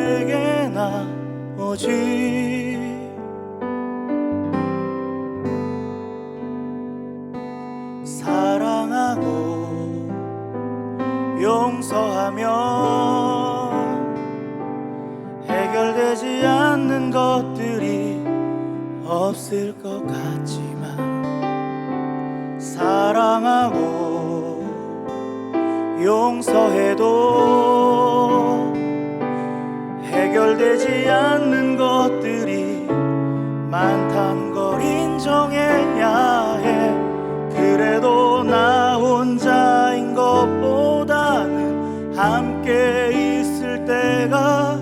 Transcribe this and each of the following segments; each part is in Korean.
내게 나오지. 사랑하고 용서하면 해결되지 않는 것들이 없을 것 같지만, 사랑하고 용서해도 해결되지 않는 것들이 많다는 걸 인정해야 해. 그래도 나 혼자인 것보다는 함께 있을 때가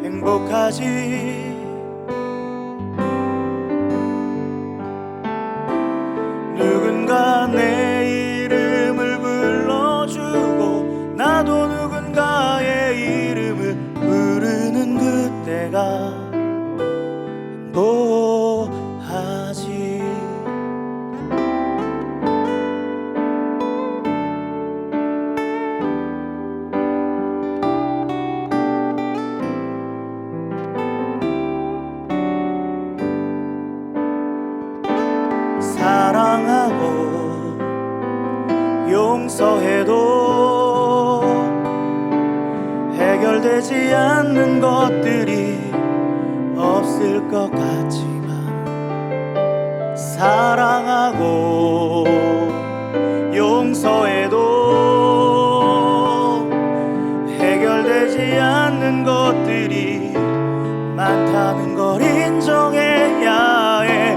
행복하지. 누군가 내 이름을 불러주고 나도 누군가의 이름을 부르는 그때가 행복하지. 사랑하고 용서해도 해결되지 않는 것들이 없을 것 같지만, 사랑하고 용서해도 해결되지 않는 것들이 많다는 걸 인정해야 해.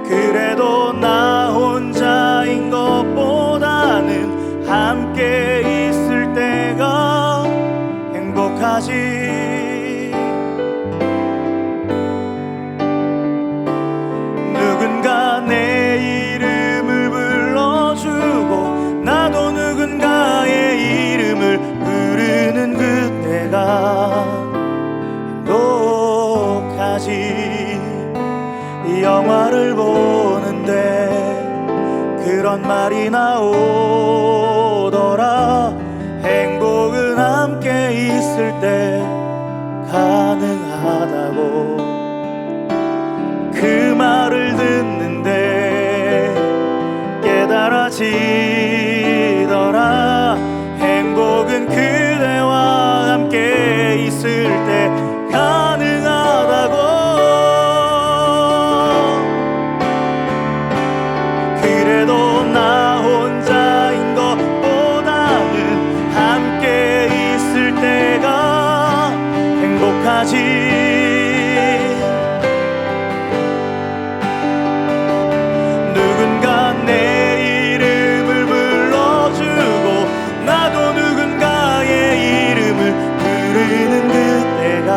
그래도 나 혼자인 것보다는 함께 있을 때가 행복하지. 누군가 내 이름을 불러주고 나도 누군가의 이름을 부르는 그때가 행복하지. 영화를 보는데 그런 말이 나오더라. 행복은 함께 있을 때 가능하다고. 그 말을 듣는데 깨달아지더라. 행복은 그대와 함께 있을 때 가능하다고. 그래도 나 혼자인 것보다는 함께 있을 때가 행복하지. 누군가 내 이름을 불러주고 나도 누군가의 이름을 부르는 그때가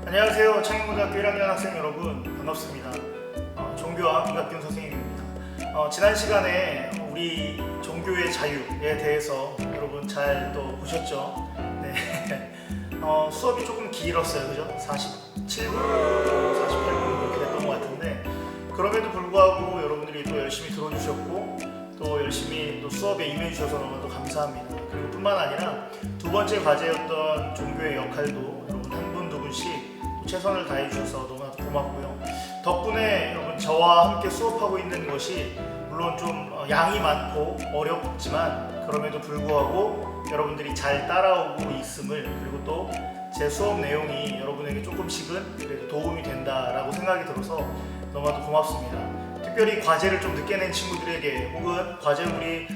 안녕하세요. 창인고등학교 1학년 학생 여러분, 반갑습니다. 종교와 김갑균 선생님입니다. 지난 시간에 우리 종교의 자유에 대해서 여러분 잘 또 보셨죠? 네. 수업이 조금 길었어요, 그죠? 47분, 48분 그렇게 됐던 것 같은데, 그럼에도 불구하고 여러분들이 또 열심히 들어주셨고 또 열심히 또 수업에 임해주셔서 너무나도 감사합니다. 그리고 뿐만 아니라 두 번째 과제였던 종교의 역할도 여러분 한 분 두 분씩 최선을 다해 주셔서 너무나도 고맙고요. 덕분에 여러분 저와 함께 수업하고 있는 것이 물론 좀 양이 많고 어렵지만 그럼에도 불구하고 여러분들이 잘 따라오고 있음을, 그리고 또 제 수업 내용이 여러분에게 조금씩은 그래도 도움이 된다라고 생각이 들어서 너무나도 고맙습니다. 특별히 과제를 좀 늦게 낸 친구들에게, 혹은 과제물이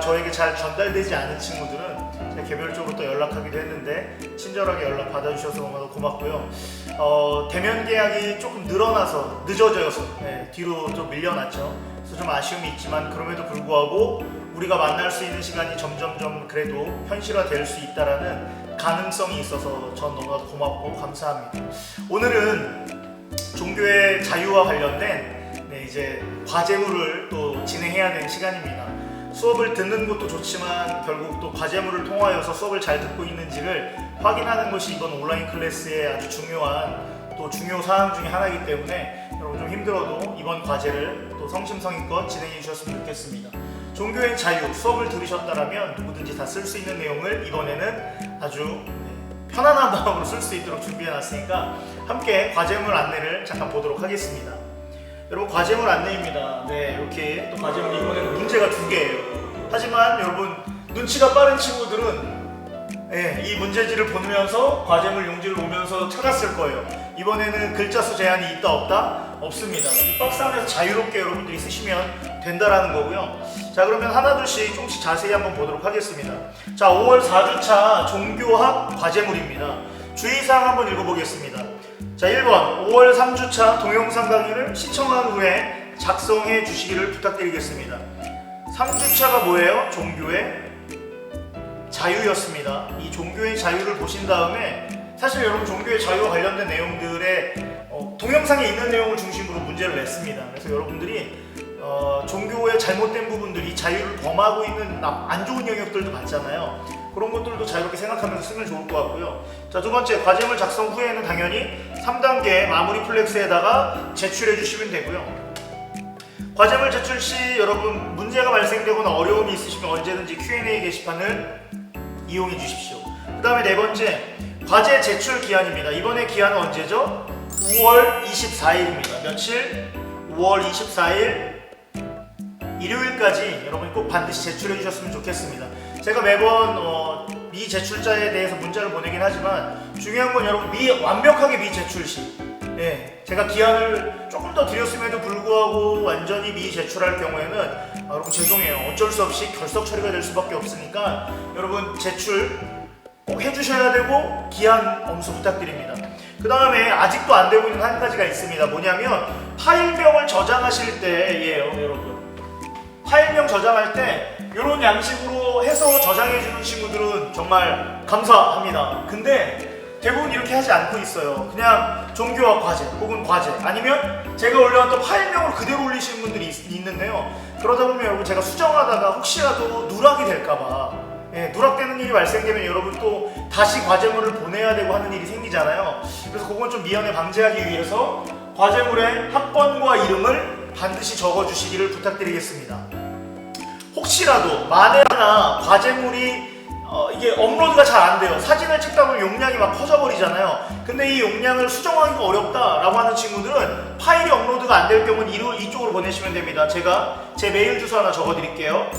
저에게 잘 전달되지 않은 친구들은 제가 개별적으로 또 연락하기도 했는데 친절하게 연락 받아주셔서 너무 고맙고요. 대면 계약이 조금 늦어져서 뒤로 좀 밀려났죠. 그래서 좀 아쉬움이 있지만 그럼에도 불구하고 우리가 만날 수 있는 시간이 점점점 그래도 현실화될 수 있다라는 가능성이 있어서 전 너무나도 고맙고 감사합니다. 오늘은 종교의 자유와 관련된 이제 과제물을 또 진행해야 되는 시간입니다. 수업을 듣는 것도 좋지만 결국 또 과제물을 통하여서 수업을 잘 듣고 있는지를 확인하는 것이 이번 온라인 클래스의 아주 중요한 또 중요 사항 중에 하나이기 때문에 여러분 좀 힘들어도 이번 과제를 또 성심성의껏 진행해 주셨으면 좋겠습니다. 종교의 자유 수업을 들으셨다면 누구든지 다 쓸 수 있는 내용을 이번에는 아주 편안한 마음으로 쓸 수 있도록 준비해 놨으니까 함께 과제물 안내를 잠깐 보도록 하겠습니다. 여러분 과제물 안내입니다. 이렇게 또 과제물 이번에는 문제가 2개예요. 하지만 여러분 눈치가 빠른 친구들은 이 문제지를 보면서 과제물 용지를 보면서 찾았을 거예요. 이번에는 글자 수 제한이 있다 없다? 없습니다. 이 박스 안에서 자유롭게 여러분들이 쓰시면 된다라는 거고요. 자, 그러면 하나둘씩 조금씩 자세히 한번 보도록 하겠습니다. 자, 5월 4주차 종교학 과제물입니다. 주의사항 한번 읽어보겠습니다. 자, 1번 5월 3주차 동영상 강의를 시청한 후에 작성해 주시기를 부탁드리겠습니다. 3주차가 뭐예요? 종교의 자유였습니다. 이 종교의 자유를 보신 다음에 사실 여러분 종교의 자유와 관련된 내용들의 동영상에 있는 내용을 중심으로 문제를 냈습니다. 그래서 여러분들이 종교의 잘못된 부분들이 자유를 범하고 있는 안 좋은 영역들도 많잖아요. 그런 것들도 자유롭게 생각하면서 쓰면 좋을 것 같고요. 자, 두 번째 과제물 작성 후에는 당연히 3단계 마무리 플렉스에다가 제출해 주시면 되고요. 과제물 제출 시 여러분 문제가 발생되거나 어려움이 있으시면 언제든지 Q&A 게시판을 이용해 주십시오. 그 다음에 네 번째 과제 제출 기한입니다. 이번에 기한은 언제죠? 5월 24일입니다. 며칠? 5월 24일 일요일까지 여러분이 꼭 반드시 제출해 주셨으면 좋겠습니다. 제가 매번 미제출자에 대해서 문자를 보내긴 하지만 중요한 건 여러분 완벽하게 미제출 시 제가 기한을 조금 더 드렸음에도 불구하고 완전히 미제출할 경우에는 여러분 죄송해요. 어쩔 수 없이 결석 처리가 될 수밖에 없으니까 여러분 제출 꼭 해주셔야 되고 기한 엄수 부탁드립니다. 그 다음에 아직도 안 되고 있는 한 가지가 있습니다. 뭐냐면 파일명을 저장하실 때예요, 여러분. 파일명 저장할 때 이런 양식으로 해서 저장해주는 친구들은 정말 감사합니다. 근데 대부분 이렇게 하지 않고 있어요. 그냥 종교학 과제 혹은 과제 아니면 제가 올려놨던 파일명을 그대로 올리시는 분들이 있는데요. 그러다 보면 여러분 제가 수정하다가 혹시라도 누락이 될까봐 누락되는 일이 발생되면 여러분 또 다시 과제물을 보내야 되고 하는 일이 생기잖아요. 그래서 그건 좀 미연에 방지하기 위해서 과제물의 학번과 이름을 반드시 적어주시기를 부탁드리겠습니다. 혹시라도 만에 하나 과제물이 이게 업로드가 잘 안 돼요. 사진을 찍다 보면 용량이 막 커져버리잖아요. 근데 이 용량을 수정하기가 어렵다라고 하는 친구들은 파일이 업로드가 안 될 경우는 이쪽으로 보내시면 됩니다. 제가 제 메일 주소 하나 적어드릴게요.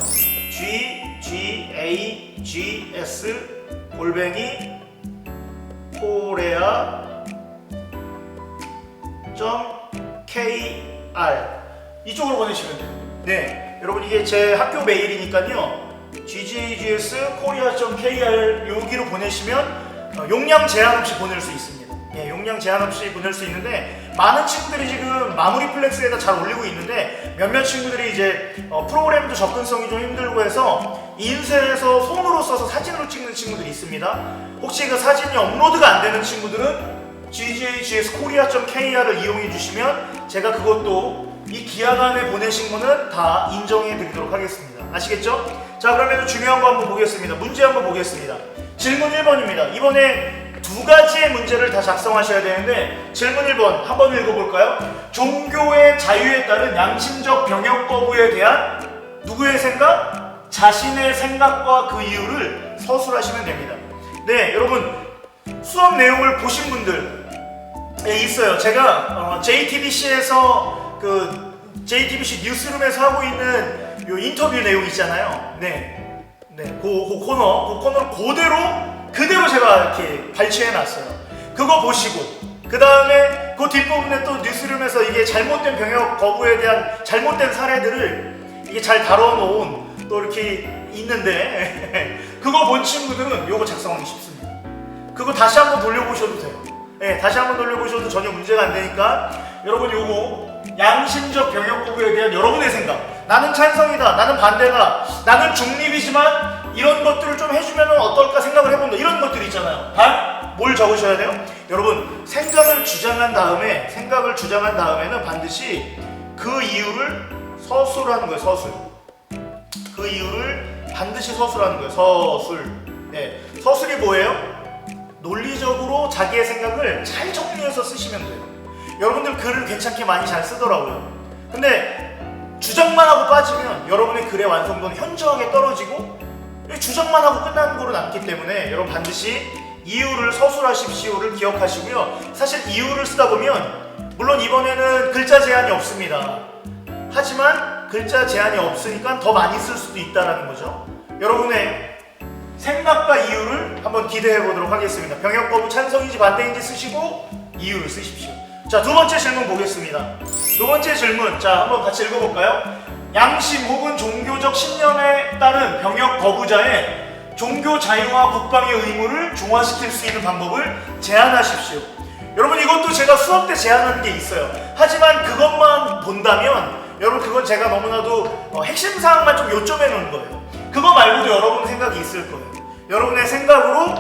ggs@korea.kr 이쪽으로 보내시면 돼요. 여러분 이게 제 학교 메일이니까요. gggs.korea.kr 여기로 보내시면 용량 제한 없이 보낼 수 있습니다. 용량 제한 없이 보낼 수 있는데 많은 친구들이 지금 마무리 플렉스에다 잘 올리고 있는데 몇몇 친구들이 이제 프로그램도 접근성이 좀 힘들고 해서 인쇄해서 손으로 써서 사진으로 찍는 친구들이 있습니다. 혹시 그 사진이 업로드가 안 되는 친구들은 gggs.korea.kr을 이용해 주시면 제가 그것도 이 기한 안에 보내신 거는 다 인정해 드리도록 하겠습니다. 아시겠죠? 자, 그러면 중요한 거 한번 보겠습니다. 문제 한번 보겠습니다. 질문 1번입니다. 이번에 2가지의 문제를 다 작성하셔야 되는데 질문 1번 한번 읽어볼까요? 종교의 자유에 따른 양심적 병역 거부에 대한 누구의 생각? 자신의 생각과 그 이유를 서술하시면 됩니다. 여러분 수업 내용을 보신 분들 있어요. 제가 JTBC에서 JTBC 뉴스룸에서 하고 있는 요 인터뷰 내용 있잖아요. 그 코너를 그대로 제가 이렇게 발췌해놨어요. 그거 보시고 그 다음에 그 뒷부분에 또 뉴스룸에서 이게 잘못된 병역 거부에 대한 잘못된 사례들을 이게 잘 다뤄놓은 또 이렇게 있는데 그거 본 친구들은 요거 작성하기 쉽습니다. 그거 다시 한번 돌려보셔도 돼요. 네, 다시 한번 돌려보셔도 전혀 문제가 안 되니까 여러분 요거 양심적 병역 거부에 대한 여러분의 생각, 나는 찬성이다, 나는 반대다, 나는 중립이지만 이런 것들을 좀 해주면 어떨까 생각을 해본다, 이런 것들 있잖아요. 단 뭘 적으셔야 돼요? 여러분 생각을 주장한 다음에는 반드시 그 이유를 서술하는 거예요. 서술. 그 이유를 반드시 서술하는 거예요. 서술. 네, 서술이 뭐예요? 논리적으로 자기의 생각을 잘 정리해서 쓰시면 돼요. 여러분들 글을 괜찮게 많이 잘 쓰더라고요. 근데 주장만 하고 빠지면 여러분의 글의 완성도는 현저하게 떨어지고 주장만 하고 끝나는 거로 남기 때문에 여러분 반드시 이유를 서술하십시오를 기억하시고요. 사실 이유를 쓰다 보면 물론 이번에는 글자 제한이 없습니다. 하지만 글자 제한이 없으니까 더 많이 쓸 수도 있다는 거죠. 여러분의 생각과 이유를 한번 기대해 보도록 하겠습니다. 병역 거부 찬성인지 반대인지 쓰시고 이유를 쓰십시오. 자, 두 번째 질문 보겠습니다. 두 번째 질문, 자 한번 같이 읽어볼까요? 양심 혹은 종교적 신념에 따른 병역 거부자의 종교 자유와 국방의 의무를 중화시킬 수 있는 방법을 제안하십시오. 여러분 이것도 제가 수업 때 제안하는 게 있어요. 하지만 그것만 본다면 여러분 그건 제가 너무나도 핵심 사항만 좀 요점해 놓은 거예요. 그거 말고도 여러분 생각이 있을 거예요. 여러분의 생각으로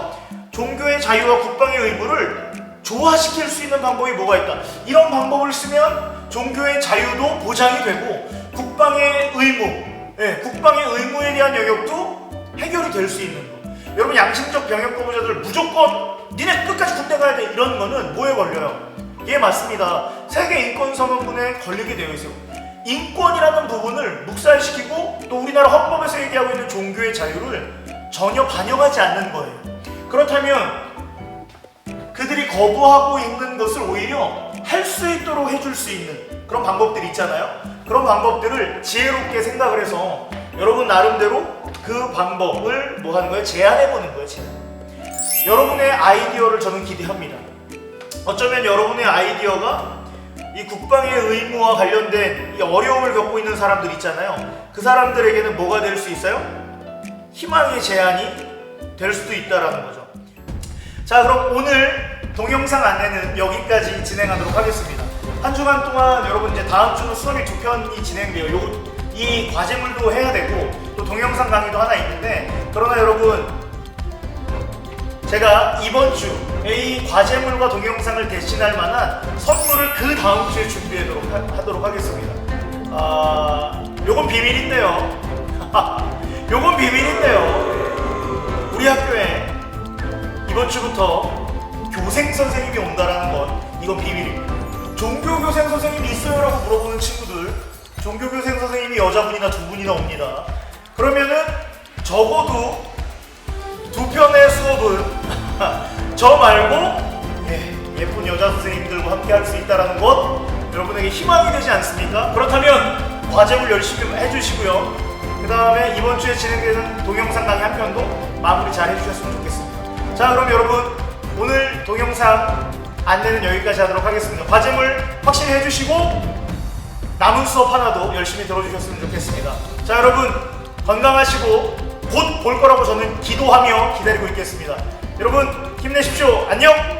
종교의 자유와 국방의 의무를 조화시킬 수 있는 방법이 뭐가 있다. 이런 방법을 쓰면 종교의 자유도 보장이 되고 국방의 의무에 대한 영역도 해결이 될 수 있는 거. 여러분 양심적 병역 거부자들 무조건 니네 끝까지 군대 가야 돼 이런 거는 뭐에 걸려요? 예, 맞습니다. 세계 인권 선언문에 걸리게 되어 있어요. 인권이라는 부분을 묵살시키고 또 우리나라 헌법에서 얘기하고 있는 종교의 자유를 전혀 반영하지 않는 거예요. 그렇다면 그들이 거부하고 있는 것을 오히려 할 수 있도록 해줄 수 있는 그런 방법들이 있잖아요. 그런 방법들을 지혜롭게 생각을 해서 여러분 나름대로 그 방법을 뭐 하는 거예요? 제안해보는 거예요. 제안. 여러분의 아이디어를 저는 기대합니다. 어쩌면 여러분의 아이디어가 이 국방의 의무와 관련된 이 어려움을 겪고 있는 사람들 있잖아요. 그 사람들에게는 뭐가 될 수 있어요? 희망의 제안이 될 수도 있다라는 거죠. 자, 그럼 오늘 동영상 안내는 여기까지 진행하도록 하겠습니다. 한 주간 동안 여러분 이제 다음 주는 수업이 2편이 진행돼요. 이 과제물도 해야 되고 또 동영상 강의도 하나 있는데, 그러나 여러분 제가 이번 주에 이 과제물과 동영상을 대신할 만한 선물을 그 다음 주에 준비하도록 하겠습니다. 요건 비밀인데요. 요건 비밀인데요. 우리 학교에 이번 주부터 교생 선생님이 온다라는 건 이건 비밀입니다. 종교교생 선생님이 있어요? 라고 물어보는 친구들, 종교교생 선생님이 여자분이나 두 분이나 옵니다. 그러면은 적어도 2편의 수업은 저 말고 예쁜 여자 선생님들과 함께 할 수 있다는 것 여러분에게 희망이 되지 않습니까? 그렇다면 과제물 열심히 해주시고요. 그 다음에 이번 주에 진행되는 동영상 강의 한 편도 마무리 잘 해주셨으면 좋겠습니다. 자, 그럼 여러분 오늘 동영상 안내는 여기까지 하도록 하겠습니다. 과제물 확실히 해주시고 남은 수업 하나도 열심히 들어주셨으면 좋겠습니다. 자, 여러분 건강하시고 곧 볼 거라고 저는 기도하며 기다리고 있겠습니다. 여러분 힘내십시오. 안녕!